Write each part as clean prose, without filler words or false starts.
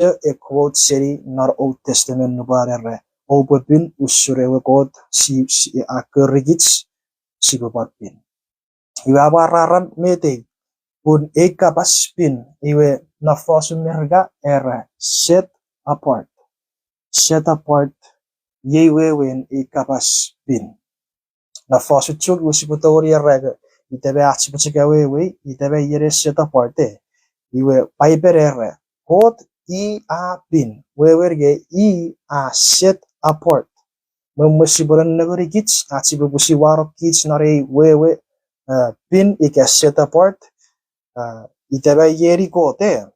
a quote city not Old Testament nubarere obabin usurewe God si akerigits si babapin iwe abararan mete pun ekabas pin iwe nafosu merga era set apart yewe wen ekabas pin nafosu chuk usiputori rega itebe achipuchika wewe itebe yere set apart iwe paiperere God a pin wewerge a set apart memusiburan negeri kits achibusi warok kits nare wewe pin ika set apart itebe yeri kote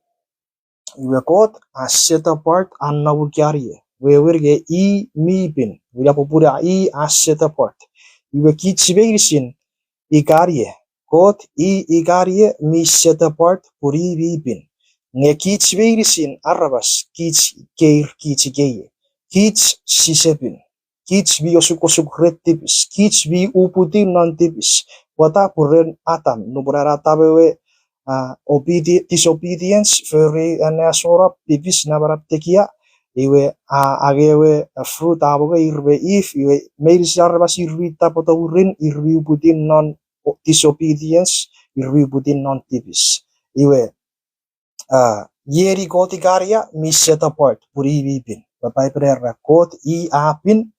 iwe kot a set apart annawu kyariye wewerge mi pin wila popura a set apart iwe kitsibirisin ikariye kot ikariye mi set apart puri vi pin nge kits virisin arabas kits keir kits geye kits sisepin kits vi osuk retipis kits vi uputi non-tipis wata puren atam nubrara tabewe disobedience very anasora pipis nabarap tekia iwe agewe fruit aboga irbe if iwe meris arabas irbi tapoto urin irbi uputi non disobedience irbi uputi non-tipis iwe yeri goti garia mi set apart puri pin bapai prera got apin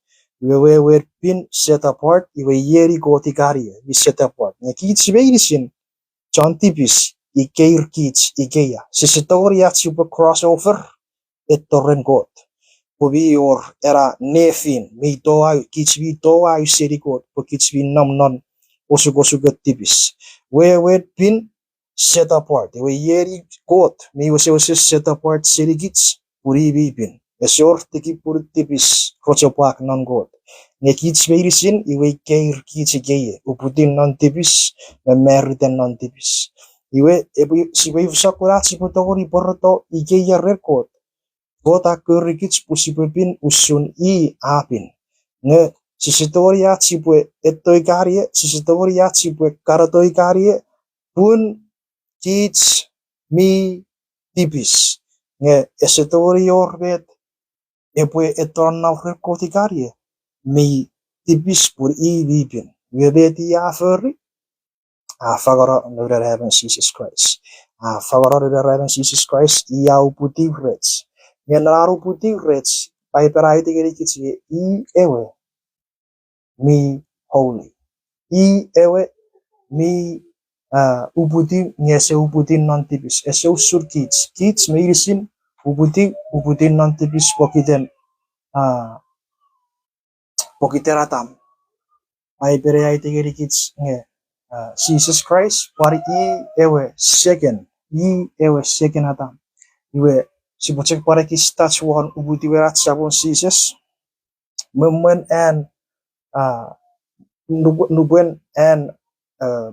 we pin set apart iwe yeri goti garia mi set apart ne kits veirisin chon tipis ikeir kits ikeya sisitoria super crossover ettorren got pobi or era nefin mi toa kits vi toa seri got po kits vi non osugo tipis we pin set apart we yeri got mi was set apart serigits puri bipin esor tiki pur tipis rochopak non got ne kits veirisin iwe keir kits geye uputin non tipis meriten non tipis iwe siwe sakura sipotogori porto ikeya record gota kerigits pusipin usun apin ne sisitoria sipwe etoikarie sisitoria sipwe karatoikarie pun kits mi tipis nge esetorio vet epwe eton rekotigarie mi tipis pur vipin webeti aferi fagara no that heaven Jesus Christ fagara no heaven Jesus Christ ia uputi rets nge naru puti rets pai perai tigeri kits ewe mi holy ewe mi uputi ngese uputi non-tipis ese usur kits meirisin uputi non-tipis pokiteratam ai pere ai tegeri kits nge Jesus Christ pari ewe second atam iwe sibucek pare kis touch one uputi werat sabon Jesus memmen and nubuen and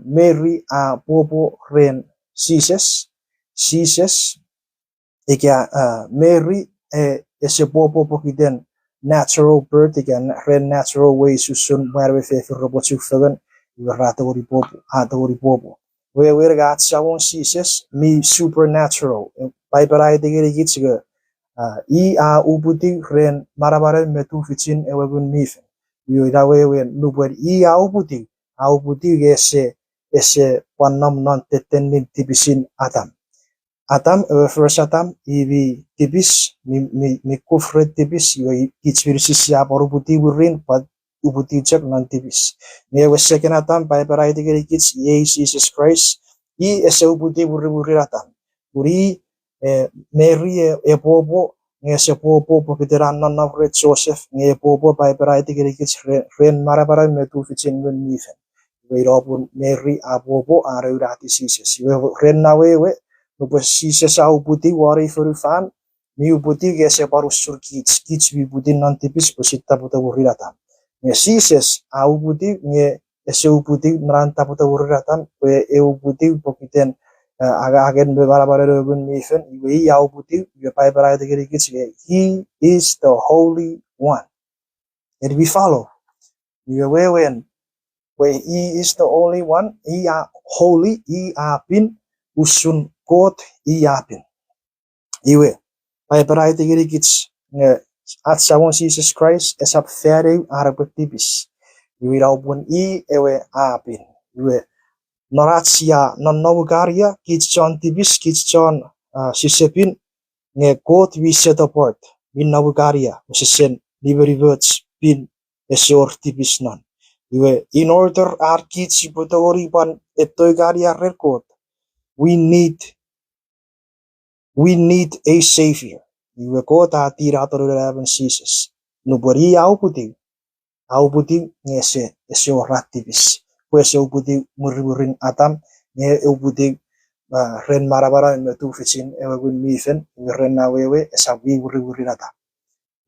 Mary popo ren Jesus ikia Mary ese popo pokiden natural birth ikia ren natural way susun marwe fe robot sufagan ratori popo we got sawon Jesus mi supernatural by berai de gitsga ubuti ren marabare metu fichin ewagun mifen yo da we nubuen ubuti ese panam non teten tipisin atam first atam ibi tipis mi kufre tipis yo kichvirsis ya porubuti burin pad ubuti chak non tipis ne we second atam by variety kits Jesus Christ ese ubuti burri atam puri Mary popo ngese popo pokiteran non of Joseph nge popo by variety kits ren marabara metu fichin gun mifen we robun Mary popo arurati Jesus we ren nawe Nupes Jesus ubuti wari furufan mi ubuti gese parusur kits vi buti non tipis posita puta buriratam nge Jesus ubuti nge ese ubuti naranta puta buriratam we ubuti pokiten agen bebarabare rogun mifen we ubuti we pai bara de kits he is the holy one and we follow we when he is the only one he are holy he are pin usun God iapin iwe Pai tigiri kits at sawon Jesus Christ esap fere arapetibis. Iwi raupun ewe apin. Iwe noratsia non novugaria kits chon tibis kits chon sisepin nge God we set apart min novugaria usisen liberty words pin esor tibis non. Iwe in order our kits ipotori pan etoigaria record we need a savior. Iwe kota tira torulaven Jesus. Nubori au puti ngese ese oratibis. Pues eu puti muriburin atam nge eu puti ren marabara metu ficin ewe gun mifen ren na wewe esabi muriburin atam.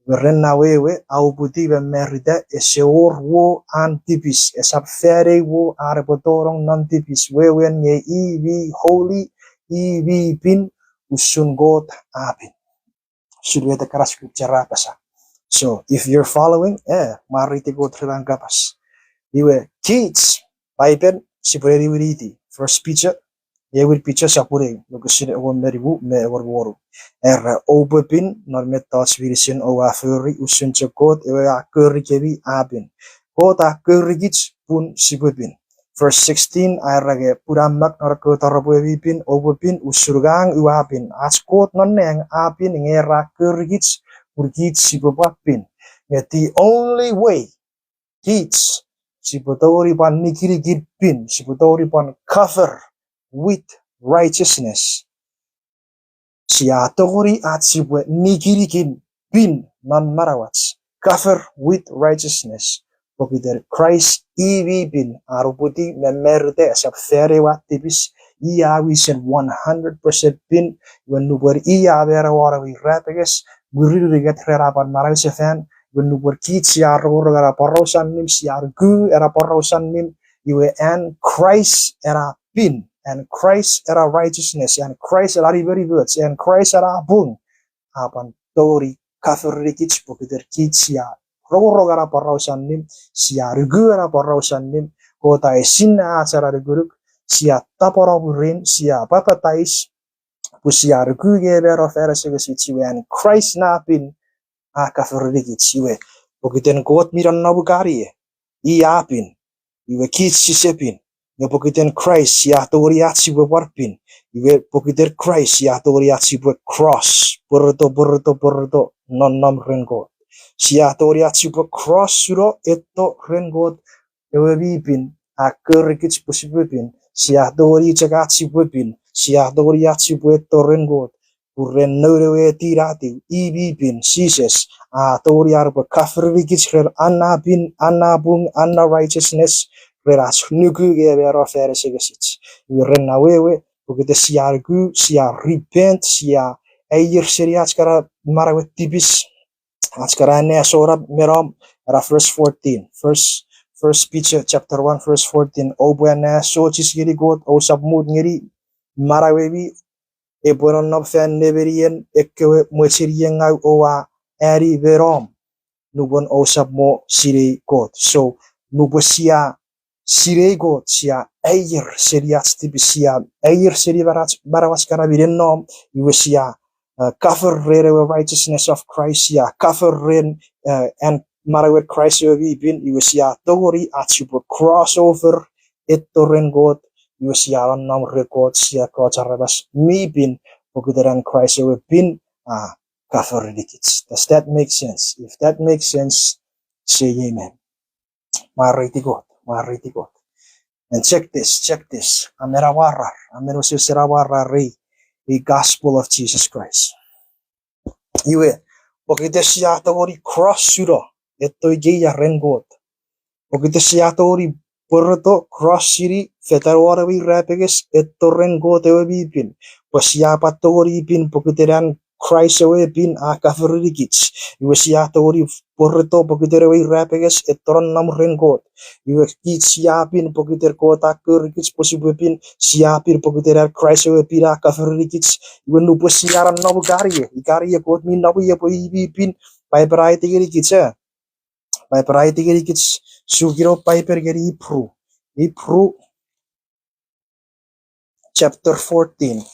Ren na wewe au puti be merida ese wo antibis esap fere wo arebotorong nantibis wewe nge iwi holy iwi pin usun God apin. Should we take scripture rapasa? So if you're following, mariti God kapas. Iwe kids, Bible sipwe wiriti. First picture, will picture sapure. Lukusin ewan meribu me ewan waru. Obepin normet touch virisin owa furry usun God ewe akuri kebi apin. God akuri gits pun sipwepin. Verse 16, rage puramak norko tarabwepin obepin usurgang uapin. As God noneng apin ngera kurgits urgits sipwapin. The only way kids sipotori pan nikirigid pin sipotori pan cover with righteousness. Siatori at sipwe nikirigid pin non marawats cover with righteousness. Pokiter Christ EV bin aruputi memerte asap fere watibis iya wisen 100% pin when nubur iya vera wara wi rapeges guru riget herapan marai sefen when nubur kit siar gara porosan nim siar gu era porosan nim iwe and Christ era pin and Christ era righteousness and Christ era very words and Christ era bun apan tori cover rikits pokiter kit siar rogara parausan nim sia rugura parausan nim kota esina acara ruguruk sia tapora burin sia papatais pusia ruguge bero fera segesiwe and Christ napin akaferdigit siwe pokiten kot miran nabukari iapin iwe kits sisepin nge pokiten Christ sia toriat siwe warpin iwe pokiter Christ sia toriat siwe cross porto nonom rengo sia toriat siwe cross suro eto rengot ewe bipin akerikits pusipin sia tori cegat siwe pin sia toriat siwe eto rengot Uren norewe tirati ibipin Jesus tori arba kafrikits rer anabung anna righteousness reras nugu gebero fere segesits uren nawewe bukite siargu sia repent sia eir seriat kara marawet tibis atskara ne sorab merom era verse 14 first Peter chapter 1 verse 14 obwana so chisgiri god o sabmud ngiri marawewi ebonon no fen neberien ekwe mwechirien au owa eri verom nubon o sabmo sire god so nubosia sire god sia eir seriat stibisia eir seri barawas karabiren nom yusia cover rere righteousness of Christ ya cover ren and marawet Christ we been yusia tori at super crossover etoren god yusia nom record sia ko charabas mi bin pokiteran Christ we been cover dikits. Does that make sense? If that makes sense, say amen. Mariti God. And check this. Amerawarar re the gospel of Jesus Christ. Iwe, pokite siya tori cross suro, eto igeya rengot. Pokite siya tori porto cross siri, fetarawarawi rapeges, eto rengot ewe bipin. Pasiya patori pin pokiteran Christ away pin akaferikits. Iwe siya tori porto pokiterewi rapeges, etoron nam rengot. Iwe kit siya pin pokiter kota kerikits posible pin siya pin pokiteran Christ away pin akaferikits. Iwe nupo siaran nabu gariye kot min nabu ye po ibi pin pai perai tigiri kitsa pai perai tigiri kits sugiro pai pergeri Hebrew chapter 14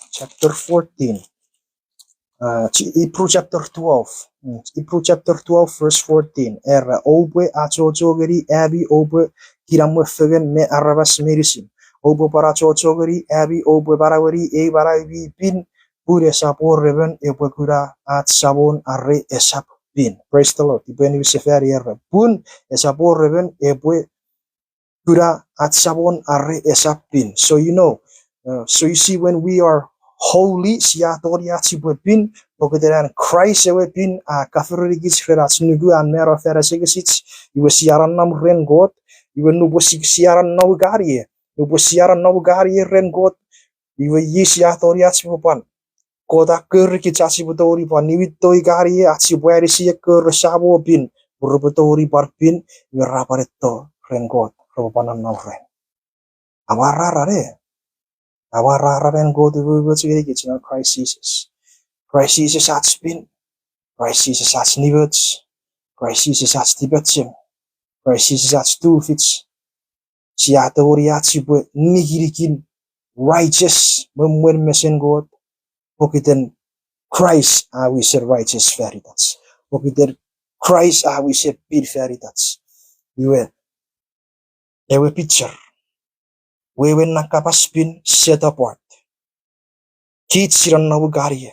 Hebrew chapter 12. Hebrew chapter 12 verse 14. Obe achojogeri abi obe kiramwefegen me arabas merisim. Obe parachojogeri abi obe baraweri e barawi bin pure sapor reben ebe kura at sabon arre esap bin. Praise the Lord. Ibu ni sefari pun esapor reben ebe kura at sabon arre esap bin. So so you see, when we are holy, siya toria chibwepin, pagkatiran Christ ewepin a kafirigis ferats nugu an mero ferasigis, you will siaran nam ren God, you will nubo siaran no garie, nubo siaran no garie ren God, you will yi siya toria chibupan. Koda kerki chachibutori pan niwitoi garie achibwari siya ker sabo bin, burubutori barpin, you rapareto ren God, ropanan no ren. Awarara Our and go to Christ Jesus. Christ Jesus at spin. Christ Jesus at nivets. Christ Jesus at tibetsim. Christ Jesus at stufits. Siatoriatsibwe nigirikin righteous when messing God. Pokiten Christ we said righteous veritas. Pokiten Christ we said pid veritas. You were a picture. We were nakapaspin set apart. Kids siran nabugarie.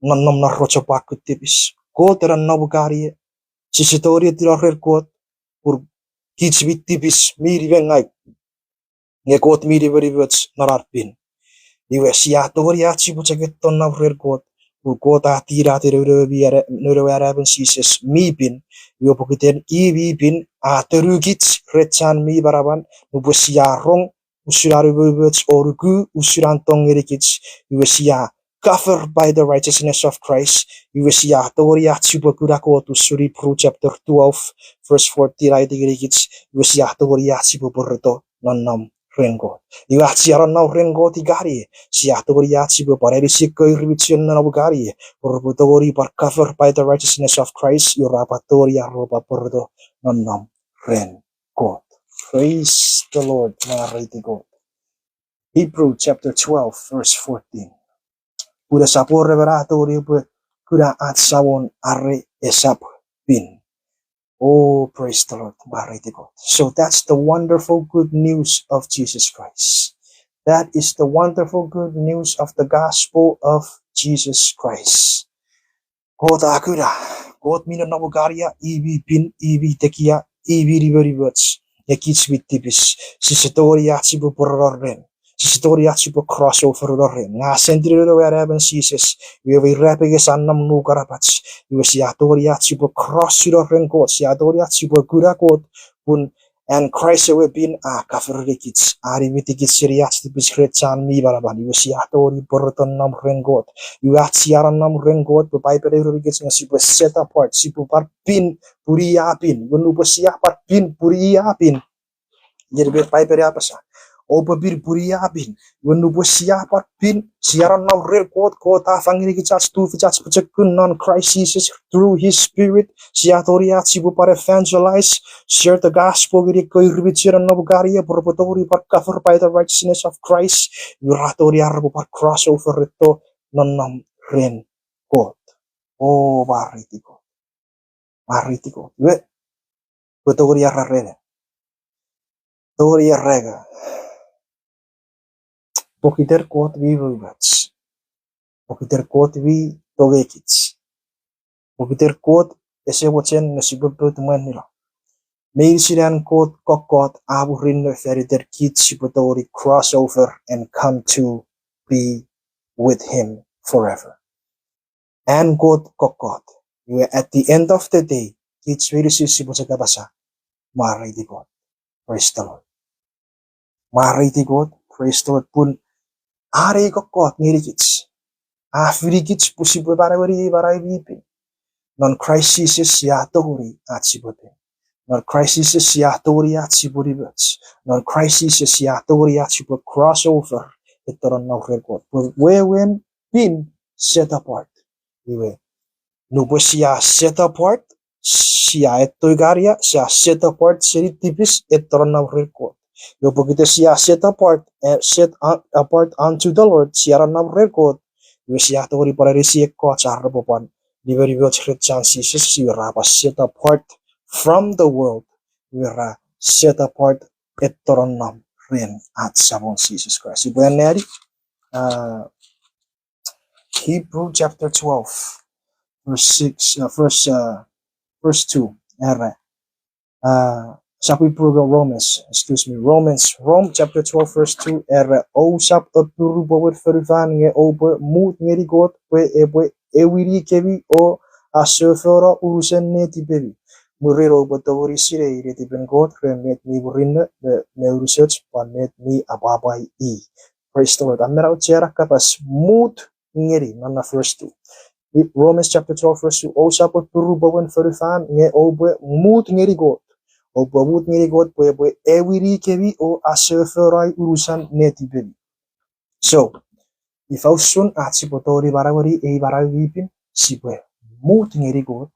Nonom na rocha pakutibis. Kot eran nabugarie. Sisitori tirar kot. Pur kids bitibis miri vengai. Nge kot miri verivets nararpin. Iwe siatori achibuchageton na kot. Pur kot atira nurewaraben sises mi pin. Iwe pokiten iwi pin aterugits rechan mi baraban. Nubusiarong usurarivets orugu usurantong erikits. Iwe siya covered by the righteousness of Christ. You will see Toria Chibakudako to Suri Pro chapter 12, verse 40, right? You will see Toria Chibuburto, nonom rengo. You are Chiarano rengo tigari, Siatoria Chibu, but every sick revision of Gari, or Butori, but covered by the righteousness of Christ, your Rapatoria Roba Burdo, nonom rengo. Praise the Lord, Marity God. Hebrew chapter 12, verse 14. Kuda sapor reverato ribu kuda at sawon are esap bin. Oh, praise the Lord, mighty God. So that's the wonderful good news of Jesus Christ. That is the wonderful good news of the gospel of Jesus Christ. God akuda, God mina nabugaria, ibi bin, ibi tekia, ibi riveriverts, yakits vitibis, sisatoria chibu porren. Story achieve crossover rin. Na sendiri wherever Jesus. We will rapid annam no garabats. You will see Atoria chibu cross rin God. See Atoria chibu gura God. Pun and Christ will be a kafirikits. Arivitikits seriats to be screchan mi baraban. You will see Atori Burton nam rin God. You at Sierra nam rin God. The Bible gets and she was set apart. She put pin puria pin. When you was pin puria pin. Jadi Bible apa Oba bir buria bin when no siapa bin siaran now real quote fangiri kichas tu fichas pachakun non Christ Jesus through his spirit siatoria sibu para evangelize share the gospel giri koi ribichiran no bugaria propotori par cover by the righteousness of Christ yuratoria rabu par crossover itu non ren quote oh baritiko we potoria rarene toria rega Pokiter quote we vivats. Pokiter quote we togekits. Pokiter quote ese watchen nasibut manila. Mail siran quote kokot aburin feriter kids sibutori crossover and come to be with him forever. And quote kokot. You at the end of the day, kids very sibusagabasa. Marity God. Praise the Lord. Marity God. Praise the Lord pun. Are kokot ngirikits. Afrikits possible barai vipi. Non crisis ya tori at sibote. Non crisis ya tori at sibodibets. Non crisis ya tori at sibot crossover. Itoron no record. Where when been set apart. Iwe. Nubosia set apart. Sia etogaria. Sia set apart. Seri tipis itoron no record. Yo pokita sia set apart and set apart unto the Lord. Sia no record. Siya tori para resi ko char popon. Liberi bo christian Jesus you rapa set apart from the world. We are set apart etoronam ren at sabon Jesus Christ. Ibu neri Hebrew chapter 12 verse 6 verse 2 era shall we prove Rome chapter 12 verse 2 era o shap apuru bower vervan nge obe moed ngeri god we ebe ewiri kebi o asofora urusen neti bebi murero botori sire ireti ben god remet mi burinne me research panet mi ababai praise the Lord amera uchera kapas moed ngeri nana verse 2 Romans chapter 12 verse 2 o shap apuru bower vervan nge obe moed ngeri god o babut ngiri god po ewiri kebi o aseferai urusan neti bebi. So, if I soon at sipotori barawari e barawipin sipwe mut ngiri god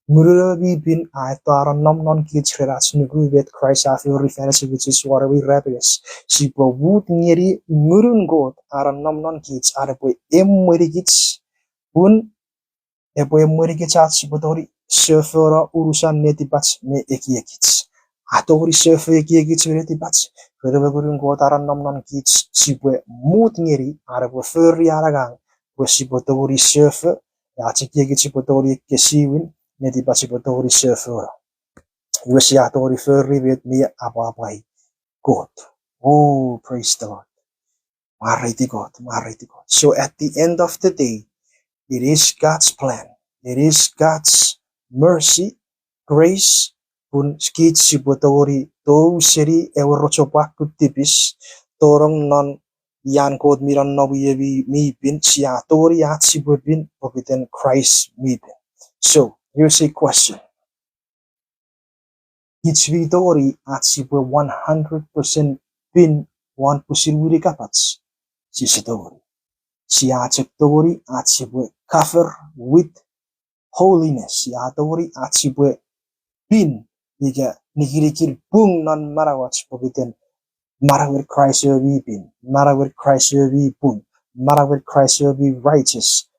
murura bipin I thought non kids relats nugu with Christ after reference which is what we rabbies sipo wut ngiri murun god are non kids are po emwiri kids pun epo emwiri kids at sipotori sefera urusan neti bats me ekiekits. Atori sefe ekiekits neti bats. Kedua gurun kotaran non kids sipwe mut ngiri are po ferri aragang po sipotori sefe ya ekiekits sipotori kesiwin neti bats sipotori sefera. Iwesi atori ferri bet me apapai God. Oh, praise the Lord. Mariti God. So at the end of the day, it is God's plan. It is God's mercy, grace, pun skit sipotori to seri ewerochopak kutipis torong non yan kod miran no mi pin siatori at sibupin pokiten Christ mi pin. So here's a question. Each vitori at sibwe 100% pin one pusilwiri kapats si sitori. Siya tori at sibwe cover with holiness. Siya tori at sibwe pin niga nigirikir bung non marawats pokiten marawir Christ be pin marawir Christ be bung marawir Christ be righteous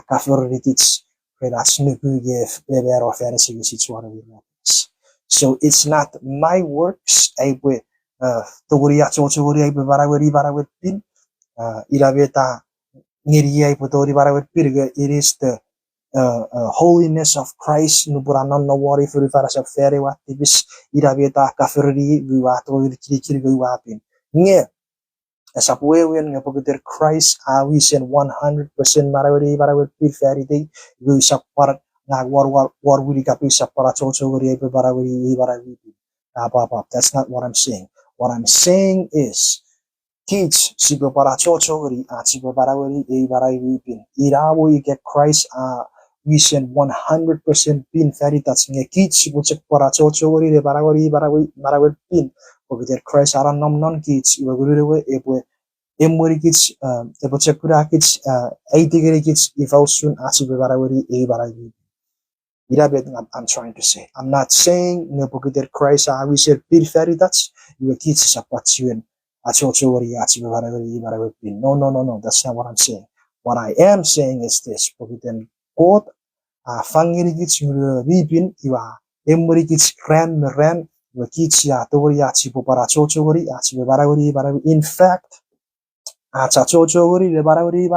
cover with its that's nugu give beber of fantasy so it's not my works I we tori at tori I barawir pin irabeta ngiri tori barawir pin it is the holiness of Christ nuburanon no worry for the faras of fairy what ibis irabeta kafiri guato kiri guapin nge as a way when you put Christ we send 100% marawari fairy day we support na war we kapi support chocho gori barawari that's not what I'm saying. What I'm saying is teach sibo para chocho gori sibo barawari barawari pin irawo you get Christ we send 100% pin fairy that's nge kids sibo check para chocho gori barawari pin pokiter Christ aran non kids iba guri epwe emori kids ebo check kura kids 80 kids if soon sibo barawari I'm trying to say I'm not saying ne pokiter Christ we said pin fairy that's you kids support you and no, that's not what I'm saying. What I am saying is this, God, fangirigits vipin, iwa, emorigits ran, wakitsia, toria, chipo para chochori, baragori, in fact, chochori, the baragori,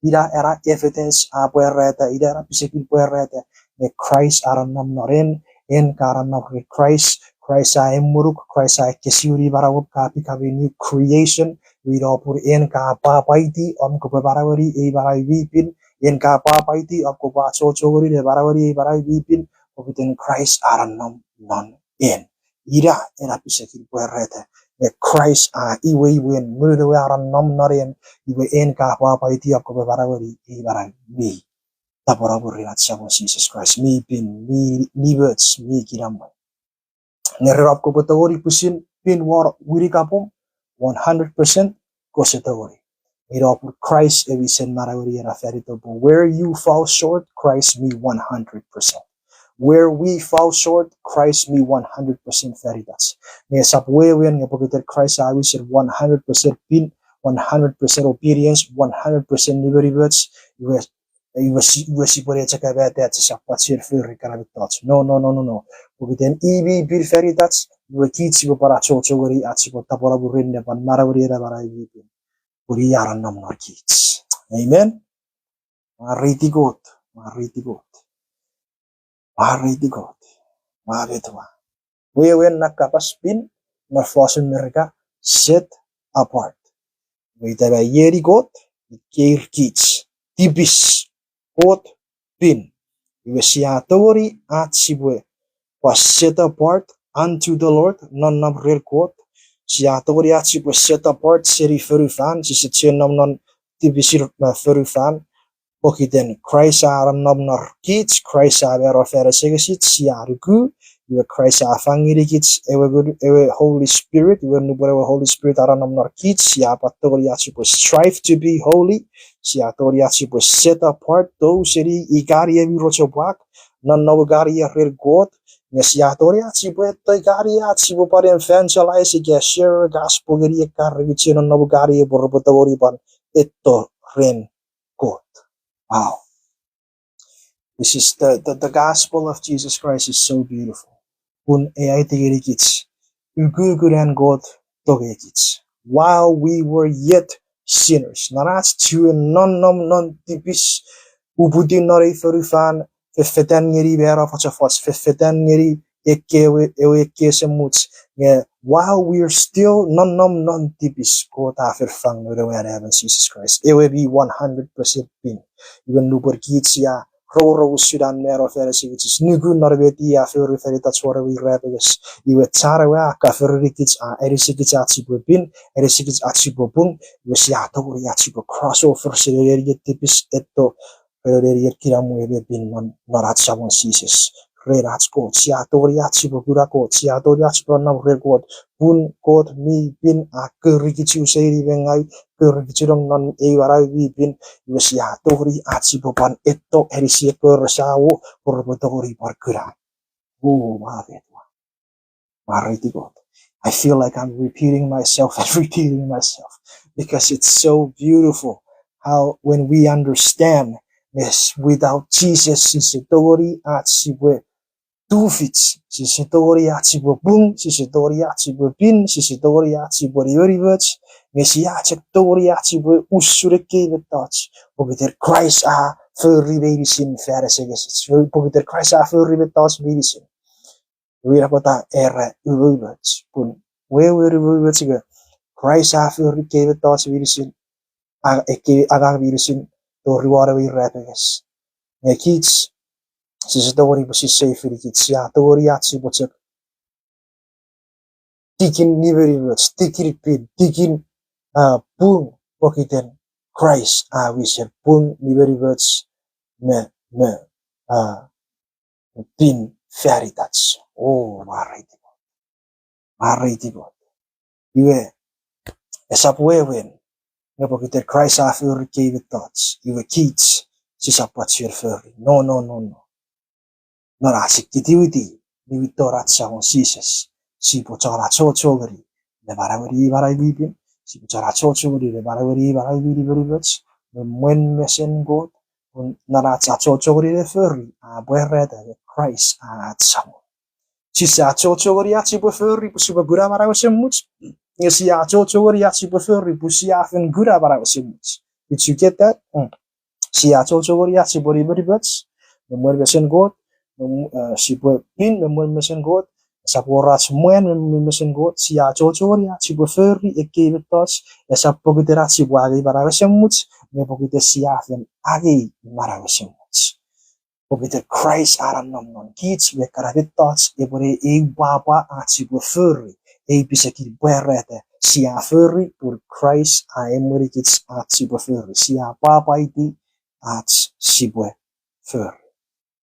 ida era evidence, puerreta, ida era pisipil puerreta, the Christ aranam noren, en karanam Christ ay muruk, Christ ay kesuri barawab kapi new creation. We do put in ka papaiti ko barawari e barai vipin in ka papaiti ko ba chochori de barawari e barai vipin pokiten Christ aranam non in. Ira era pisakil puerrete. The Christ iwe wen murder aranam noren iwe in ka papaiti ko barawari e barai vi. Taporaburi at Jesus Christ. Me pin me words me kiramba. Nerap ko batawari pusin pin war wiri kapom 100% ko setawari. Irap Christ evi sen marawari era ferito. Where you fall short, Christ me 100%. Where we fall short, Christ me 100% feritas. Nga sapwewen nga pagkita Christ I said 100% pin 100% obedience, 100% liberty. Iwe sipore chaka bete chapa chir furi kana tots. No. Bukiten ibi bir feri tots. Iwe kids iwe para chochogori achipo tapora burinde pan maravuri era para ibi. Buri yaran nam nor kids. Amen. Mariti God. Mabetwa. Wewe nakapas bin na fosen mereka set apart. Weita ba yeri God, keir kids. Tibis God bin. Iwe siatori at sipwe was set apart unto the Lord, non nam real God. Siatori at sipwe set apart seri ferufan, si setchenam non tibisir ferufan. Pokiten Christ aran nomnor kids, Christ avero feresegesit, siarugu, you Christ afangiri kids, ewe Holy Spirit, you nubore Holy Spirit aran nomnor kids, siapatori achipo strive to be holy, siatori achipo set apart, those seri igari evi rochobak, non novagari real God, siatori achipo igari achipo para evangelize, share gospel gari karrichi non novagari borbotori ban, etto ren God. Wow. This is the gospel of Jesus Christ is so beautiful. Kun ai tigirikits. Uguguran God togekits. While we were yet sinners. Narats tu non tipis ubudin nori ferufan fefetan ngeri bera fachafos fefetan ngeri ewe semuts. While we are still non tipis God aferfang no heaven Jesus Christ. It will be 100% bin. Even lupur kitsia ro sudan mero feresigits nugu norbeti a fer ferita chora we rebeges iwe charawa ka ferikits a erisigits achibo bin erisigits achibo bung we siato ri achibo crossover seleri tipis etto feleri kiramu ebe bin non noratsamon sises rerats ko siato ri achibo gurako siato ri achibo na regot bun god mi bin a kerikitsu seri bengai kerikitsung non e warai bin Mesia tori achibopan etto herisia persawo porbotori parkura. Oh, Mariti God. I feel like I'm repeating myself because it's so beautiful how when we understand this without Jesus, sitori achibwe tufits, sitori achibo bung, sitori achibo bin, sitori achibo riverivets, Mesia tori achibo usureke vetats. Pogiter Christ a furry medicine fariseges. Pogiter Christ a furry vetats medicine. We have got era rivets. Pun where we rivets Christ a furry vetats medicine. Aga medicine to reward we rapids. Ne kids. Sitori was safe for the kids. Ya tori achibo check. Tikin niverivets. Tikin pin. Tikin boom. Pogiter Christ we said boom niverivets. Me bin färgats. Mariti God. Iwe esapwewen. Nga pagkiter Christ after gave thoughts. Iwe kids sisapat furry. No. Norasik titiwiti. Niwitorat sa kong sises. Sipo chara chochogari. Le barawari bibin. Sipo chara chochogari. Le barawari bibin. Mwen mesen God. Naratsa chochogari le furry. Buerreda le Christ samol. Sisa chochogari achibo furry. Pusiba gura marawasemuts. Sia chochogari achibo furry. Pusiafen gura marawasemuts. Did you get that? Sia chochogari achibo riveribats. Mwen mesen God. Sipwe pin mwen mesen God. Saporats mwen mesen God. Sia chochogari achibo furry. Ekevetos. Sapogitera achibo agi marawasemuts. Me pokite siafen agi marawasemuts. Pokite Christ aran non kids we karavitats ebore e baba achibo furry. E bisaki berete. Sia furry por Christ a emori kids achibo furry. Sia baba iti achibo furry.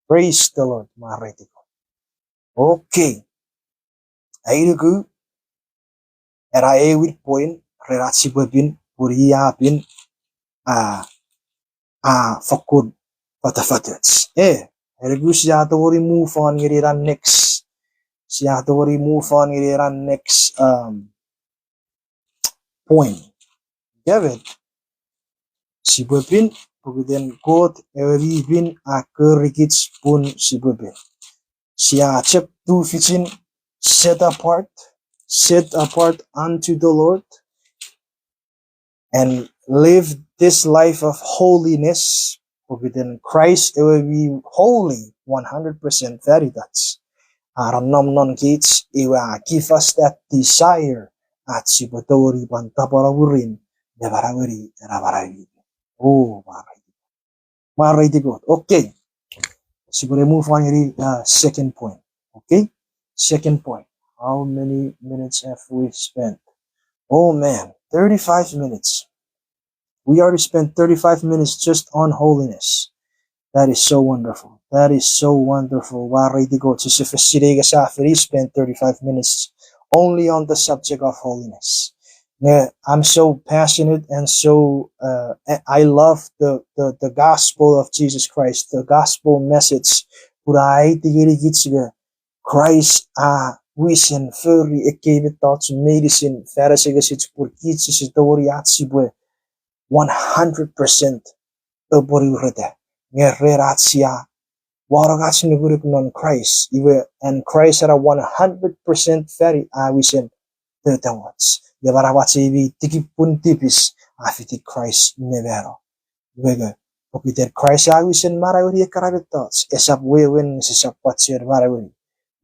Praise the Lord, maretiko. Okay. Airugu era ewit point rerachibo bin puria bin fakun fatafatuts. Airugu siya tori move on ngiriran next. Siya tori move on ngiriran next point. Kevin, sipwe pin, paguden kot ewi pin akerikits pun sipwe pin. Siya chep tu fitin set apart unto the Lord, and live this life of holiness. Within Christ, it will be holy 100% veritas. Aranam non gates, it will give us that desire at Sibatori Bantaparawurin, Nevarawiri, and Avaravi. Oh, Marai God. Okay. So we move on to the second point. Okay. Second point. How many minutes have we spent? Oh man, 35 minutes. We already spent 35 minutes just on holiness. That is so wonderful. That is so wonderful. Waray di go. We spent 35 minutes only on the subject of holiness. Yeah, I'm so passionate and so I love the gospel of Jesus Christ, the gospel message. Christ wisen förri ekevit thoughts medicine färasigasit purkitsis doriatsibwe 100% öborurede ngereratsia waragatsinuguruk non Christ iwe and Christ era 100% very wisen the thoughts yevarawatsi tikipun tipis afiti Christ nevero wege pokiter Christ wisen marawiri karabit thoughts esap wewen sesap patsir marawiri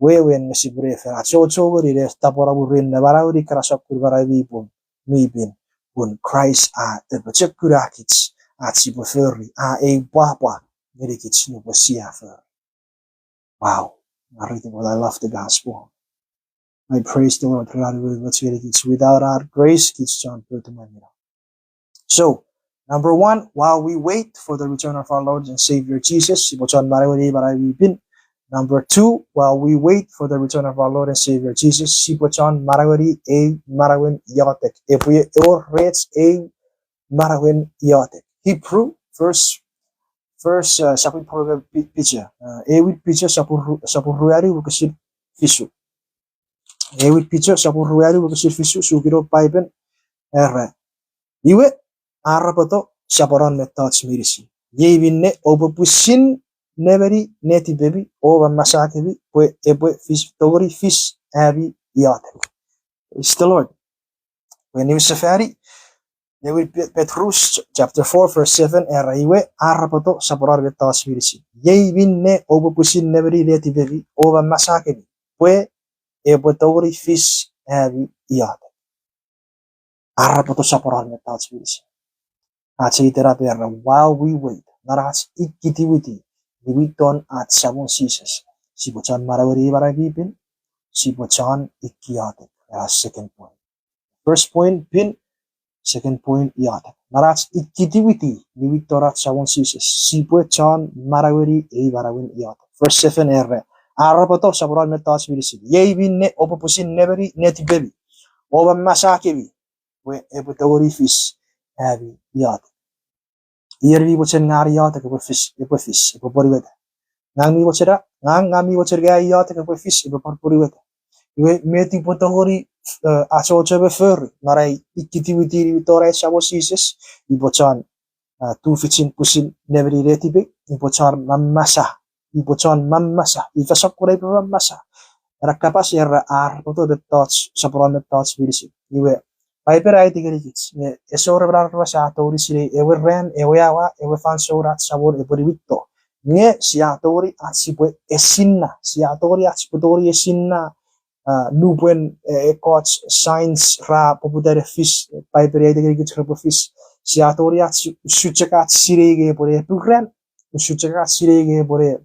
wewen si brefe a chochogori de taporaburin nevarauri karasap kurvaravi pun mibin pun Christ the bachekurakits at siboferi a papa medikits no basiafer. Wow, I love the gospel. I praise the Lord without our grace it's John. So number one, while we wait for the return of our Lord and Savior Jesus, number two, while we wait for the return of our Lord and Savior Jesus, Sibochan Marawari A Marawin Yotek. If we or rates A Marawin Yotek. Hebrew verse sapin program picture. With picture sapurruari wukasir fisu. With picture sapurruari wukasir fisu sugiro paipen erre. Iwe arapato saporon methods mirisi. Yevine obopusin neveri neti baby over masakevi pue ebwe fish tori fish abi yacht. It's the Lord. When he was safari, they will Petrus chapter 4 verse 7 eraiwe arapato saporar methods mirisi. Yevine obopusin neveri neti baby over masakevi pue ebwe tori fish abi yacht. Arapato saporar methods mirisi. While we wait, narats ikitiwiti, liwiton at sabon seasons. Sibochan marawari baragipin, sibochan ikiyatek. Second point. First point, pin. Second point, yatek. Narats ikitiwiti, liwiton at sabon seasons. Sibochan marawari barawin yatek. Verse 7 erre. Arapato saporan metas virisi. Yevin ne opopusin neveri neti baby. Over masakevi. We epotawari fish. Abi yatek. Iervi bochen ngari yatek epo fish epo poriweta. Ngami bochera ngami bocherga yatek epo fish epo poriweta. Iwe meti potawari achochebe fer narai ikitiwiti vitore sabo sises ibochan tu fichin pusin neveri retibe ibochan mamasa ifasap kurai mamasa rakapas era poto the thoughts sapron the thoughts virisi iwe Piper tigits esore brarwa sa tori sire ewe ren ewe awa ewe fan sorat sabor e porivitto nge sia tori atsipwe esinna sia tori atsipotori esinna nubuen coach science ra popudare fish Piper tigits repo fish sia tori suchekat sirege pore pugran suchekat sirege pore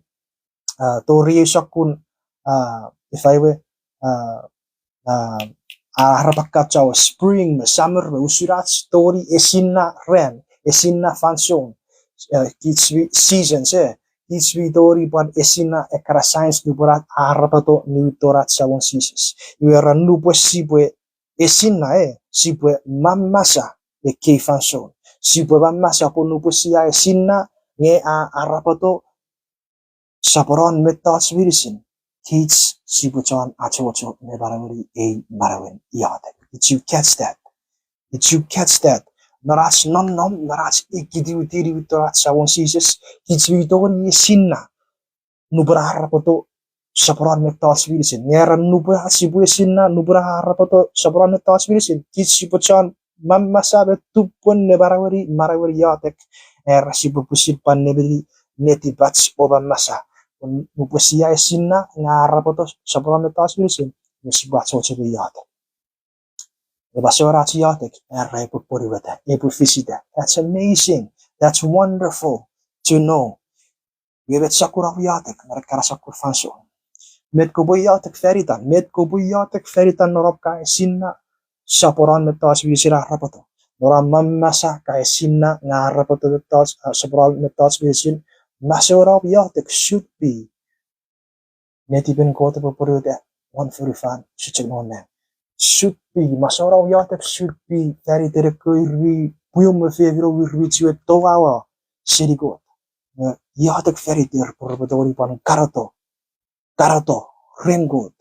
tori sakun if I were harapakachao spring summer usurat story esinna ren esinna fanson kitsvi seasons kitsvi tori pan esinna ekara science duporat harapato niutorat sabon seasons iweran lupo sipwe esinna sipwe mamasa e ke fanson sipwe mamasa po lupo sia esinna nge harapato saporon metas virisin kids sibuchan achocho nebarawari a marawin yatek. Did you catch that? Did you catch that? narach nonom narach ikitiwitiri witorach sabon sises kichwitogor yesinna nubra harapoto saporan metas virisin nera nubra sipwe sinna nubra harapoto saporan metas virisin kichipochan mamma sabe tupon ne marawari yatek era sipupusir pan nebri neti bats oban masa nupusia sinna ngarapoto saporan metas virisin nesibat soche yatek That's amazing. That's wonderful to know. Gebet sakur yatek mereka sakur fanso. Met koboyatek feritan norop ka sinna saporan metas visira rapato. Noram mamasa ka sinna ngarapato metas saporan metas visin masorap yatek should be. Netiben kota poporiude 145 chichignon should be masorau yatek should be very direkui buyum feviro we reach you towawa sirigo yatek very der porobodori pan karato rengot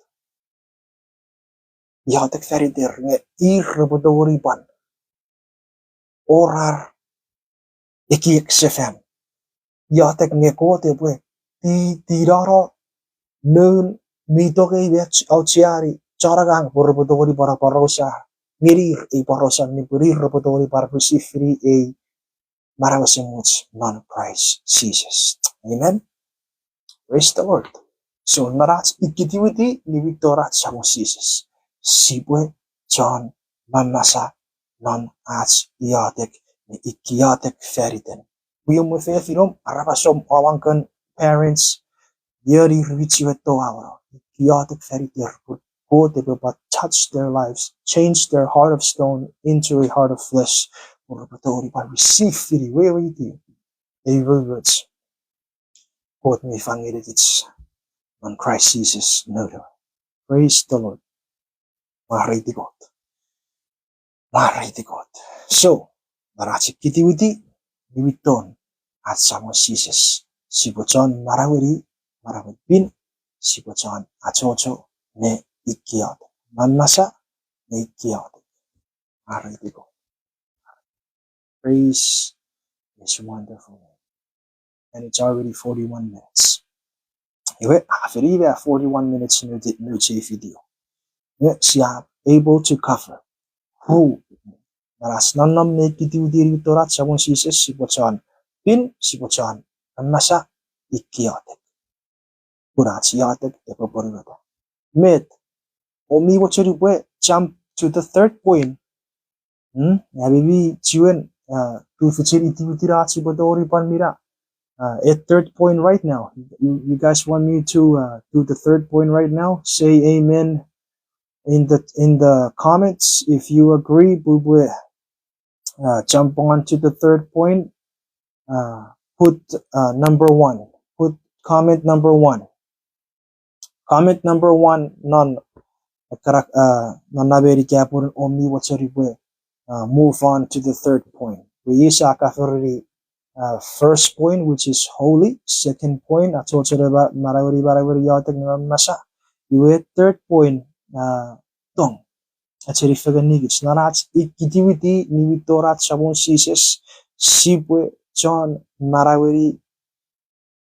yatek very der robodori pan orar XFM yatek nekote bwe tiraro nun mitoke wech auchiari Charagang porobodori para parosa ngirir e parosa ni purir robodori para pusifri e marawasemuts non Christ Jesus. Amen. Praise the Lord. So narats ikitiwiti ni victorat samo Jesus. Sipwe chon mamasa non ats iatek ni ikiatek feriten. Buyum mo fefirom arabasom awangkan parents yeri richiweto awro. Ikiatek feriter but touch their lives, change their heart of stone into a heart of flesh. Receive free where it is. Words. Quote me fangedits on Christ Jesus nodo. Praise the Lord. Mahari God. So, narachik kitiwiti niwiton at samo Jesus. Sibochon marawit bin sibochon achocho ne ikiot. Mamasa ne ikiot. Mahari God. Praise is wonderful. And it's already 41 minutes. Anyway, after 41 minutes no video. We are able to cover who naras nonom nekitiwdiri torat sabon sises sibochon bin sibochon mamasa ikiotek. Kurachiotek epoporigota. Met omi wachoribwe jump to the third point. Yabibi chiwen tu fuchiri tiwtira chibodori panmira. At third point right now. You guys want me to do the third point right now? Say amen in the comments if you agree. Bubwe jump on to the third point. Put number 1. Put comment number 1. Comment number 1 non naberi kapur omni wachoribwe. Move on to the third point. We is first point, which is holy. Second point, about marawari yatek masa. Third point, tong. Actually, faganigits. Narats ikitiwiti niwitorat sabon sises sipwe chon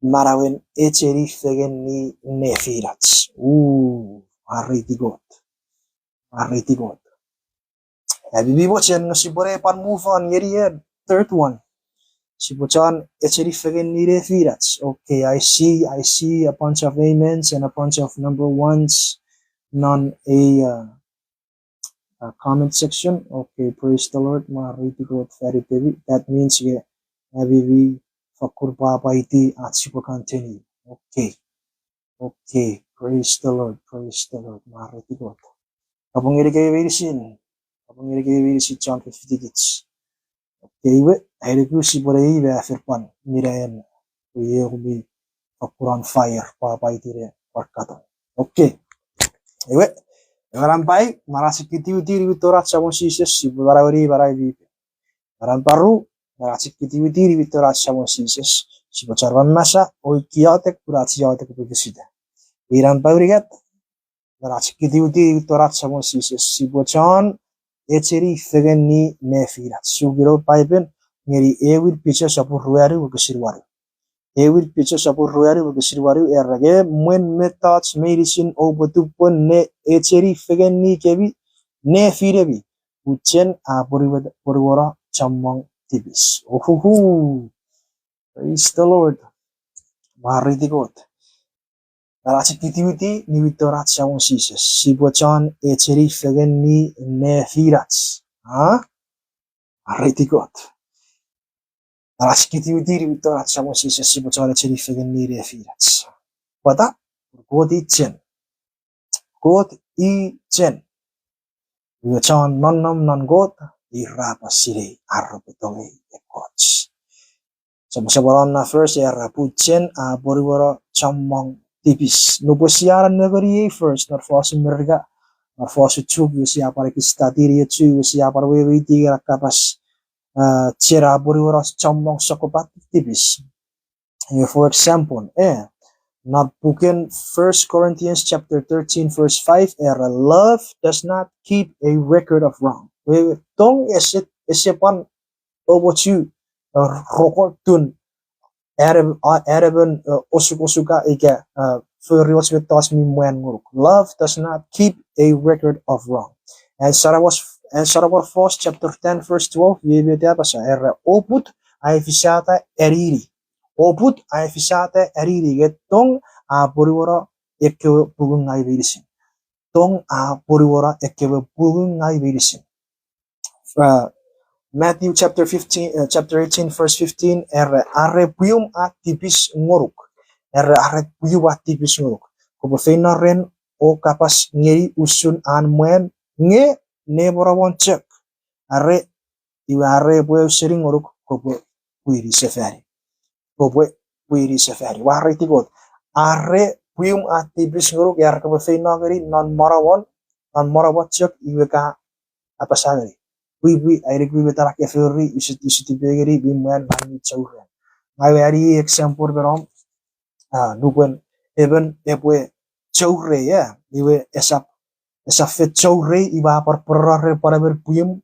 marawin echeri fagan ni nefirats. Ariti God. Habibi watchen ngasibore pan move on yeri third one. Sibuchan echeri fagan ni nefirats. Okay, I see a bunch of amens and a bunch of number ones. None a comment section. Okay, praise the Lord. Mariti God very baby. That means habibi fakur papa iti at continue. Okay, praise the Lord. Mariti God. Kapong irigay virisin John 50 gits. Okay, I reduce Borei Firpan Mirayan. We will be on fire, Papa Itire Parkaton. Okay, anyway, Marampai, Marasikiti with Torat Samon Sises, Sibuari Barabi. Maramparu, Marasikiti with Torat Samon Sises, Sibocharvan Masa, Oikiotek, Puratiotek Pusida. Iran Paurigat, Marasikiti with Torat Samon Sises, Sibochan. echeri fegeni nefirat sugiro paipen ngeri ewir picha sapur ruari ukesirwari ewir picha sapur ruari ukesirwari erage mwen methods medicine obotupon ne echeri fegeni kebi nefirebi uchen a poriwara chamong tibis ohuhu praise the Lord mariti God Activity ni witorat sa mong sises. Sibochon echeri fegen ni nefirats. Ha? Aritikot. Activity ni witorat sa mong sises. Sibochon echeri fegen ni nefirats. Wada? God i chen. God i chen. Wibochon nonom non God. Irapa sire arropetongi ekots. Sabasabaran na first era puchen a boriwara chamong tipis. Nubusiaran nagari first not for merga not for chug usia para kistatiri chu usia para wewi tiga kapas chera boriwara chamong sokopat tipis. For example, not buken 1 Corinthians chapter 13 verse 5 era love does not keep a record of wrong. We don't esepan obochu record tun Ereben osuka ika furios vitos mi muen nguruk. Love does not keep a record of wrong. And Sarawar Force chapter 10 verse 12 yebeta pasa era oput aifisata eriri. Oput aifisata eriri getong a puriwara ekewe pugung ngai virisin. Tong a puriwara ekewe pugung ngai virisin. Matthew chapter 18 verse 15 are puyum atipis ngoruk are puyu atipis ngoruk ko feina ren o kapas ngeri usun an muen nge neborawon cek are iware puyu sering ngoruk ko puiri sefari ware tigot are puyum atipis ngoruk yar ko feina ngeri non morawon cek iweka apa sagari we airik we betara ke ferry isit begeri bimwan mani chauren ngai ari example berom nukwen even epwe chaure ya iwe esa fet chaure iwa per para ber puim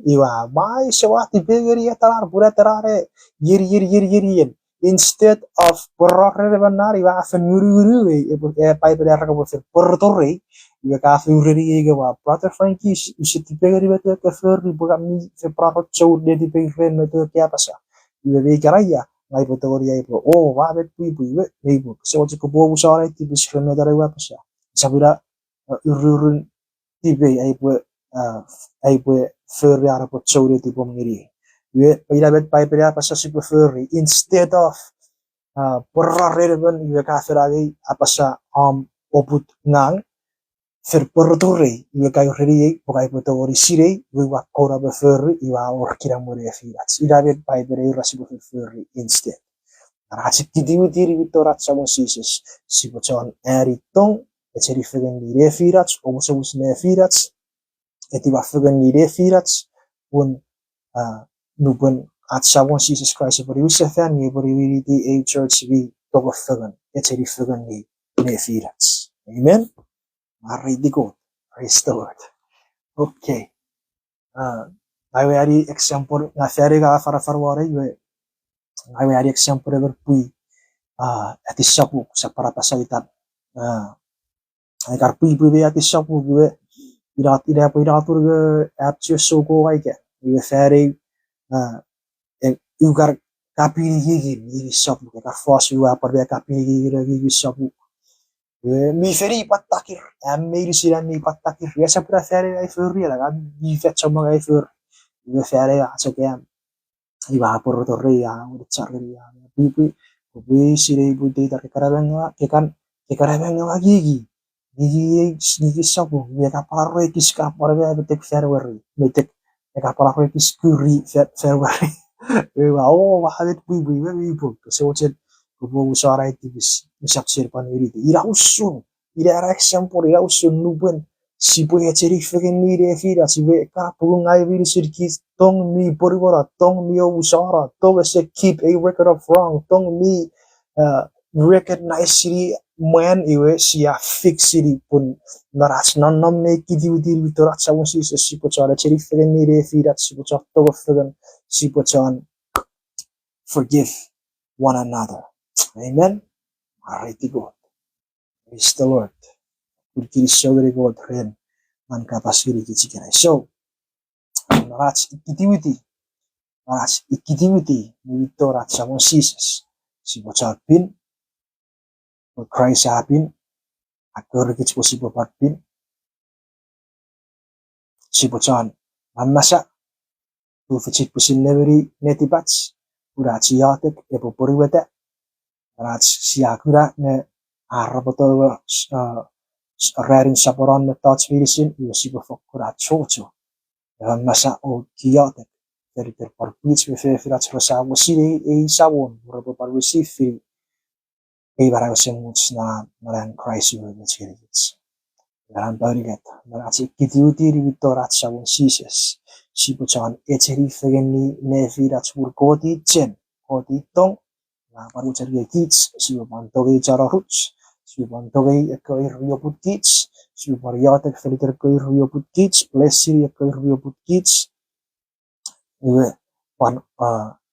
iwa mai sewati begeri ya talar pura tarare yir instead of perare benar iwa afen yuru pai ber ka per torre iwa ka furri ge wa brother Frankie isit begeri betu ke ferry bukan mi se praro chaur de di begeri metu ke apa sa iwa be karaya ngai kategoria itu oh wa bet pui we ibu so ko bo usara ti bis remedare wa pasha sabira ururun tibe aibu ferry ara po chaure ti bom ngiri we ila bet pai pera pasha si ferry instead of perare ben iwa ka feragi apa sa oput ngang fer portore iwa ka reri pokai kategori sire we wa kora be ferry iwa or kira more afirats ila bet pai pera rasi be ferry instead Rasik kitiwitiri vitorat samon sises sipochon eritong echeri fegen ni refirats obosobus ne firats etiwa fegen ni refirats pun nupen at samon sises Christ for Yusufan ni boriwiti a church vi togo fegen echeri fegen ni refirats amen maridiko praise the Lord okay I will example na fere ga farware I will example berpui ati sapu sa para pasalitan ay karpui be ati sapu be ida atur ge atio soko ai ke iwe fere ugar kapiri gigi sapu ka fos wa par be kapiri gigi sapu mi feri patakir mi sila mi patakir ya sapra fere ai feri la kan mi fet sama ai feri iwe fere asokeam iba por torre ya udah cari ya pipi sire ibu data ke karabang gigi sabu ya kapal rekis kapal ya betek ferwari betek ya kapal rekis kuri ferwari oh wahabet pipi ibu sewocet kubu usara itu bisa sirpan iri ira usun ira example ira usun nuben sipwe cheri fegen ni de fira sipwe ka pugung ngai vir sirki tong mi poribora tong mi usara tong se keep a record of wrong tong mi recognize siri muen iwe siya fixiri pun narats nonom ne kidiudi witorat sawon Jesus sipo chara cheri fegen ni re firat sipo chotto fegen sipo chan forgive one another. Amen. Alrighty God. Praise the Lord. Kurkiri shogere God ren man kapasiri kichikere. So narats ikidiudi witorat sawon Jesus sipo chapin for Christ hapin akor kich sipo patpin sipo chan mamasa tu fichik pusin neveri netibats urachi yatek epo poriwete rats siakura ne araboto rarin saporon ne touch medicine iwa sipo fokura chocho masa o kiyatek dari terparpits befe firats rosawo sire e sawon urabo parwisi fi e baragosemuts na maran Christ iwa bachirits Dalam barigat, narasi kitiuti rivitora sawon Jesus. Sipo chan echeri fegeni nevi ratsur koti chen, koti tong, na paru ceri kits, sipo pantoge cara ruts, sipo pantoge ekoi rioput kits, sipo pariate feliter koi rioput kits, plesiri ekoi rioput kits, iwe pan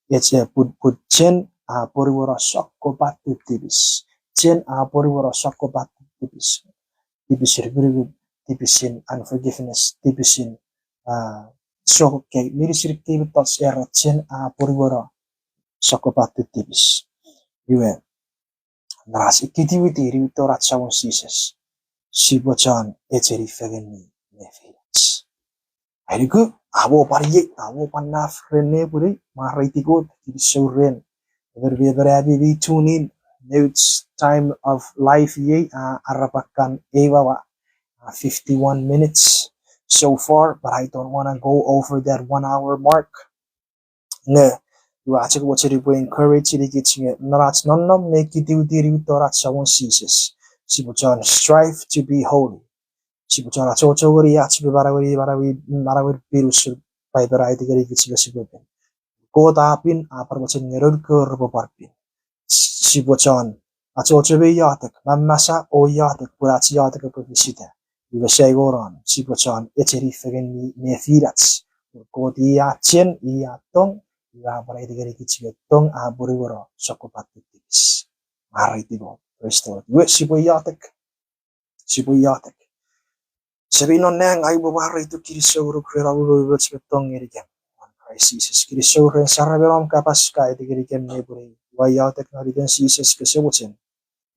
eche put chen a poriwara sakko patu tibis, chen a poriwara sakko patu tibis. Tipisin unforgiveness, tipisin so kay mirisir kay tots eratsin purwara sakopatu tipis. Iwe naras ikitiwiti ritorat sawon Jesus. Sibochan echeri fegeni nefirats. Airiku abo pariye abo panaf rene puri mahraiti god so we tune in. Now it's time of life ye arapakan ewawa 51 minutes so far, but I don't want to go over that 1 hour mark. Ne, you actually watch it, we encourage you to get it. Narats nonom ne kitiuti ritorat sawon Jesus. Sibuchan strive to be holy. Sibuchan achocho wari achi barawi pirus by variety gari kitsi sibupen. Ko tapin aparwachin ngerod ko roboparpin. Sibuchan achocho be yatek mamasa o yatek purachi yatek ko visita. Iwa goron sipochan echeri fegen nefirats koti ya chen ya tong iwa para itigari kichige tong a buriworo sokopatis mari tigo resto we sipoyatek sabino nang ay bubari to kirisoro krerawo wets betong erigen crisis kirisoro saraberom kapas ka itigari ken neburi wayatek narigen Jesus kesewochen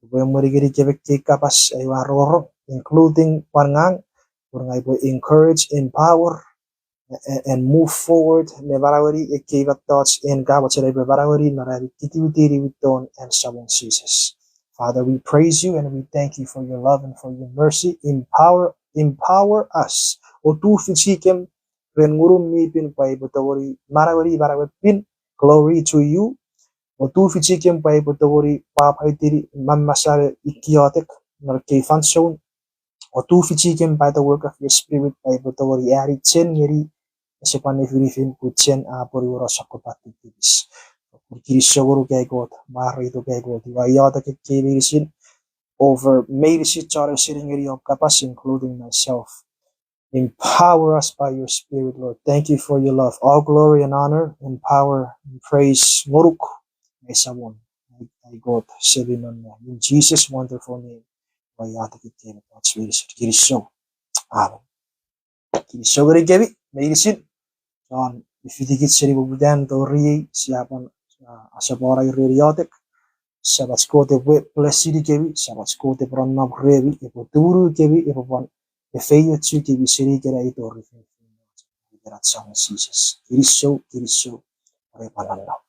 Bumurigiri kebek kapas ay waroro including pangang I will encourage, empower, and move forward. Nevarawari ekiva thoughts in Gabachere Barawari Narabi Kitiwitiri with Don and Shabon Jesus. Father, we praise you and we thank you for your love and for your mercy. Empower us. O tu fichikem rengurum mipin pai butawari marawari barawapin. Glory to you. O tu fichikem pai butawari papaitiri mamasare ikiotek narke fanson. O tu fichikem by the work of your spirit by butawari ari chen yeri sepan ifirifin puchen a poriwara sakopati tibis. Kirisogoro kay God, marito kay God, wayata ke kibirisin over maybe si chara sitting of kapas including myself. Empower us by your spirit, Lord. Thank you for your love. All glory and honor and power and praise. Moruk. May God in Jesus' wonderful name. Wayata ke kibirisin. Kiriso. Amen. Kiriso gari kebi. Mayrisin. John, if you digit seri bubudan to ri siapan asapora iriotic sabats ko te web plesidi kebi sabats ko te pronna brevi e poturu kebi e popan e feio tsu kebi seri kera ito ri. Grazie a Jesus. Kiriso, re panalla.